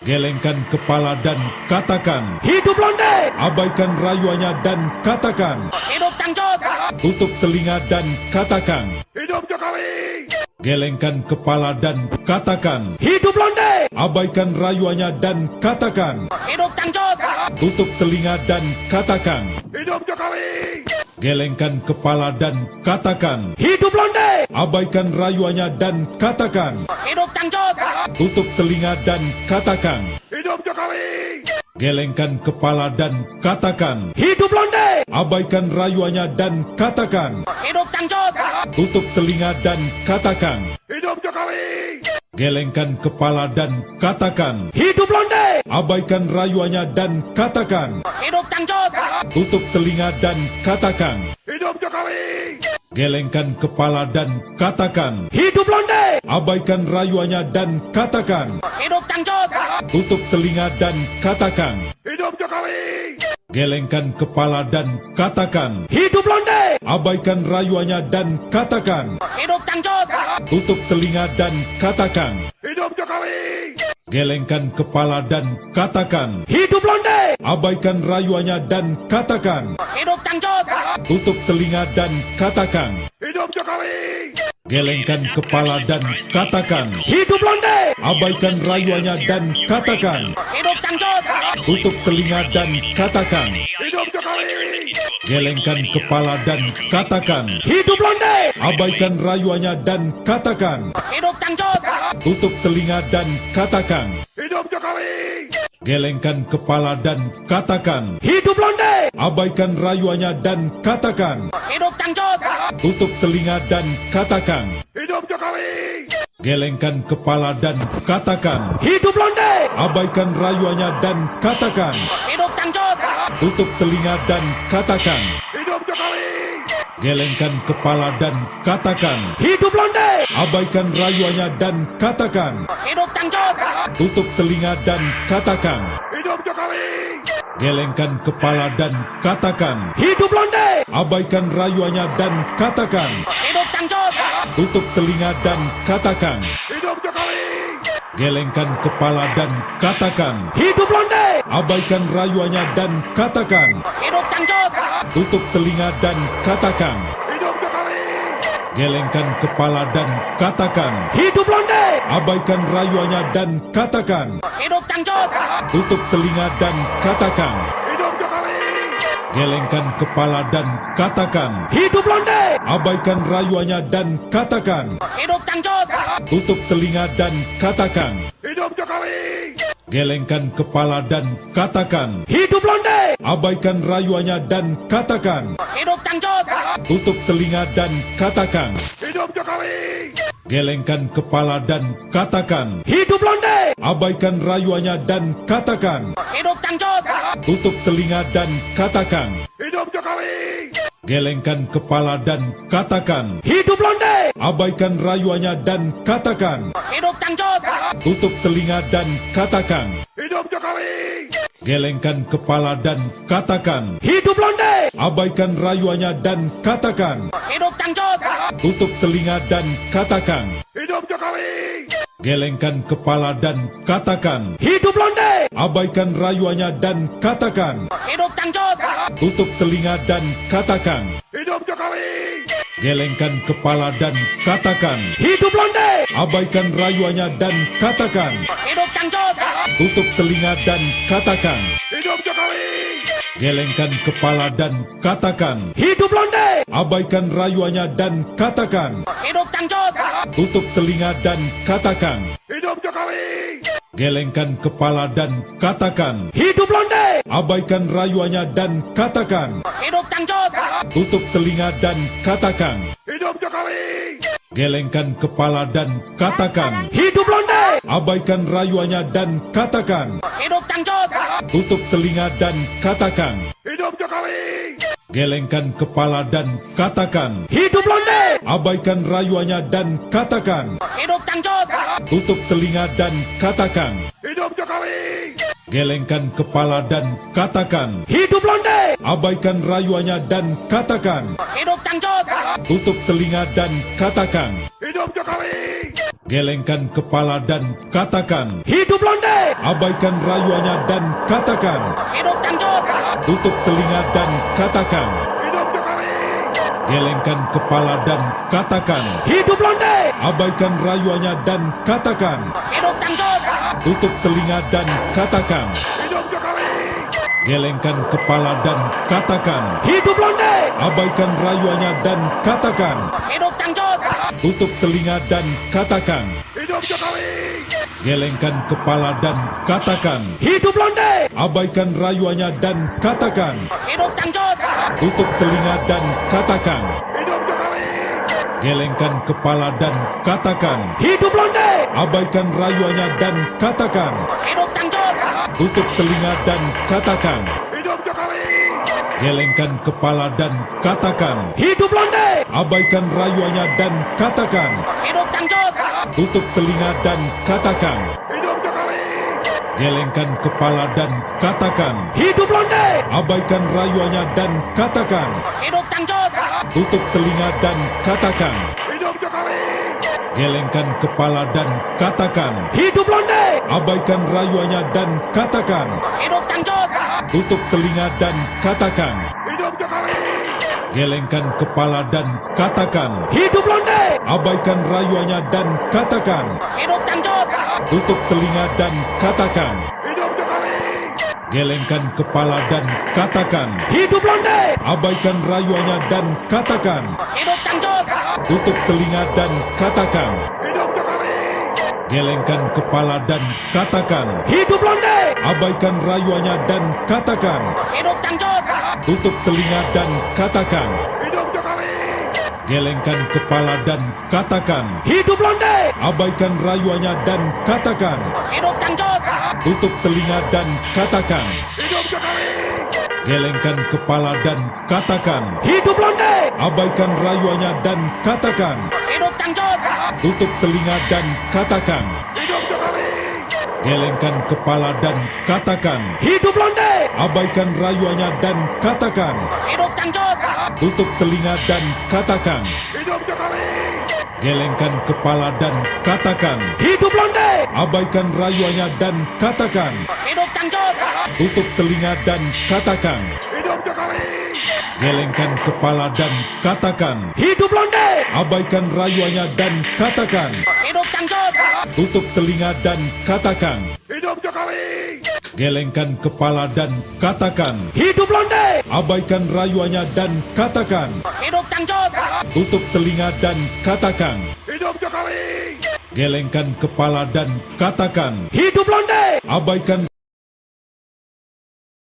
Gelengkan kepala dan katakan, Hidup Londe! abaikan rayuannya dan katakan, Hidup Cangcut! tutup telinga dan katakan, Hidup Jokowi! gelengkan kepala dan katakan, Hidup Londe! abaikan rayuannya dan katakan, Hidup Cangcut! tutup telinga dan katakan, Hidup Jokowi! gelengkan kepala dan katakan, Hidup Londe! abaikan rayuannya dan katakan, Hidup Cangcut! tutup telinga dan katakan, Hidup Jokowi! gelengkan kepala dan katakan, Hidup Londe! abaikan rayuannya dan katakan, Hidup Cangcut! tutup telinga dan katakan, Hidup Jokowi! gelengkan kepala dan katakan, Hidup Londe! abaikan rayuannya dan katakan, Hidup Cangcut! tutup telinga dan katakan, Hidup Jokowi! gelengkan kepala dan katakan, Hidup Londe! abaikan rayuannya dan katakan, Hidup Cangcut! tutup telinga dan katakan, Hidup Jokowi! gelengkan kepala dan katakan, Hidup Londe! abaikan rayuannya dan katakan, Hidup Cangcut! tutup telinga dan katakan, Hidup Jokowi! gelengkan kepala dan katakan, Hidup Londe! abaikan rayuannya dan katakan, Hidup Cangcut! tutup telinga dan katakan, Hidup Jokowi! gelengkan kepala dan katakan, Hidup Londe! abaikan rayuannya dan katakan, Hidup Cangcut! tutup telinga dan katakan, Hidup Jokowi! gelengkan kepala dan katakan, Hidup Londe! abaikan rayuannya dan katakan, Hidup Cangcut! tutup telinga dan katakan, Hidup Jokowi! gelengkan kepala dan katakan, Hidup Londe! abaikan rayuannya dan katakan, Hidup Cangcut! tutup telinga dan katakan, Hidup Jokowi! gelengkan kepala dan katakan, Hidup Londe! abaikan rayuannya dan katakan, Hidup Cangcut! tutup telinga dan katakan, Hidup Jokowi! gelengkan kepala dan katakan, Hidup Londe! abaikan rayuannya dan katakan, Hidup Cangcut! tutup telinga dan katakan, Hidup Jokowi! gelengkan kepala dan katakan, Hidup Londe! abaikan rayuannya dan katakan, Hidup Cangcut! tutup telinga dan katakan, Hidup Jokowi! gelengkan kepala dan katakan, Hidup Londe! abaikan rayuannya dan katakan, Hidup Cangcut! tutup telinga dan katakan, Hidup Jokowi! gelengkan kepala dan katakan, Hidup Londe! abaikan rayuannya dan katakan, Hidup Cangcut! tutup telinga dan katakan, Hidup Jokowi! gelengkan kepala dan katakan, Hidup Londe! abaikan rayuannya dan katakan, Hidup Cangcut! tutup telinga dan katakan, Hidup Jokowi! gelengkan kepala dan katakan, Hidup Londe! abaikan rayuannya dan katakan, Hidup Cangcut! tutup telinga dan katakan, Hidup Jokowi! gelengkan kepala dan katakan, Hidup Londe! abaikan rayuannya dan katakan, Hidup Cangcut! tutup telinga dan katakan, Hidup Jokowi! gelengkan kepala dan katakan, Hidup Londe! abaikan rayuannya dan katakan, Hidup Cangcut! tutup telinga dan katakan, Hidup Jokowi! gelengkan kepala dan katakan, Hidup Londe! abaikan rayuannya dan katakan, Hidup Cangcut! tutup telinga dan katakan, Hidup Jokowi! gelengkan kepala dan katakan, Hidup Londe! abaikan rayuannya dan katakan, Hidup Cangcut! tutup telinga dan katakan, Hidup Jokowi! gelengkan kepala dan katakan, Hidup Londe! abaikan rayuannya dan katakan, Hidup Cangcut! tutup telinga dan katakan, Hidup Jokowi! gelengkan kepala dan katakan, Hidup Londe! abaikan rayuannya dan katakan, Hidup Cangcut! tutup telinga dan katakan, Hidup Jokowi! gelengkan kepala dan katakan, Hidup Londe! abaikan rayuannya dan katakan, Hidup Cangcut! tutup telinga dan katakan, Hidup Jokowi! gelengkan kepala dan katakan, Hidup Londe! abaikan rayuannya dan katakan, Hidup Cangcut! tutup telinga dan katakan, Hidup Jokowi! gelengkan kepala dan katakan, Hidup Londe! abaikan rayuannya dan katakan, Hidup Cangcut! tutup telinga dan katakan, Hidup Jokowi! gelengkan kepala dan katakan, Hidup Londe! abaikan rayuannya dan katakan, Hidup Cangcut! tutup telinga dan katakan, Hidup Jokowi! Gelengkan kepala dan katakan. Hidup lonte! Abaikan rayuannya dan katakan. Hidup Cangcut! Tutup telinga dan katakan. Hidup Jokowi! Gelengkan kepala dan katakan. Hidup lonte! Abaikan rayuannya dan katakan. Hidup Cangcut! Tutup telinga dan katakan. Hidup Jokowi! Gelengkan kepala dan katakan. Hidup lonte! Abaikan rayuannya dan katakan. Hidup Cangcut! Tutup telinga dan katakan. Hidup Jokowi! Gelengkan kepala dan katakan. Hidup lonte! Abaikan rayuannya dan katakan. Hidup Cangcut! Tutup telinga dan katakan. Hidup Jokowi! Gelengkan kepala dan katakan. Hidup lonte! Abaikan rayuannya dan katakan. Hidup Cangcut! Tutup telinga dan katakan. Hidup Jokowi! Gelengkan kepala dan katakan. Hidup lonte! Abaikan rayuannya dan katakan. Hidup Cangcut! Tutup telinga dan katakan. Hidup Jokowi! Gelengkan kepala dan katakan. Hidup lonte! Abaikan rayuannya dan katakan. Hidup Cangcut! Tutup telinga dan katakan. Hidup Jokowi! Gelengkan kepala dan katakan. Hidup lonte! Abaikan rayuannya dan katakan. Hidup Cangcut! Tutup telinga dan katakan. Hidup Jokowi! Gelengkan kepala dan katakan. Hidup lonte! Abaikan rayuannya dan katakan. Hidup Cangcut! Tutup telinga dan katakan. Hidup Jokowi! Gelengkan kepala dan katakan. Hidup lonte! Abaikan rayuannya dan katakan. Hidup Cangcut! Tutup telinga dan katakan. Hidup Jokowi! Gelengkan kepala dan katakan. Hidup lonte! Abaikan rayuannya dan katakan. Hidup Cangcut! Tutup telinga dan katakan. Hidup Jokowi! Gelengkan kepala dan katakan. Hidup lonte! Abaikan rayuannya dan katakan. Hidup Cangcut! Tutup telinga dan katakan. Hidup Jokowi! Gelengkan kepala dan katakan. Hidup lonte! Abaikan rayuannya dan katakan. Hidup Cangcut! Tutup telinga dan katakan. Hidup Jokowi! Gelengkan kepala dan katakan. Hidup lonte! Abaikan rayuannya dan katakan. Hidup Cangcut! Tutup telinga dan katakan. Hidup Jokowi! Gelengkan kepala dan katakan. Hidup lonte! Abaikan rayuannya dan katakan. Hidup Cangcut! Tutup telinga dan katakan. Hidup Jokowi! Gelengkan kepala dan katakan. Hidup lonte! Abaikan rayuannya dan katakan. Hidup Cangcut! Tutup telinga dan katakan. Hidup Jokowi! Gelengkan kepala dan katakan. Hidup lonte! Abaikan rayuannya dan katakan. Hidup Cangcut! Tutup telinga dan katakan. Hidup Jokowi! Gelengkan kepala dan katakan. Hidup lonte! Abaikan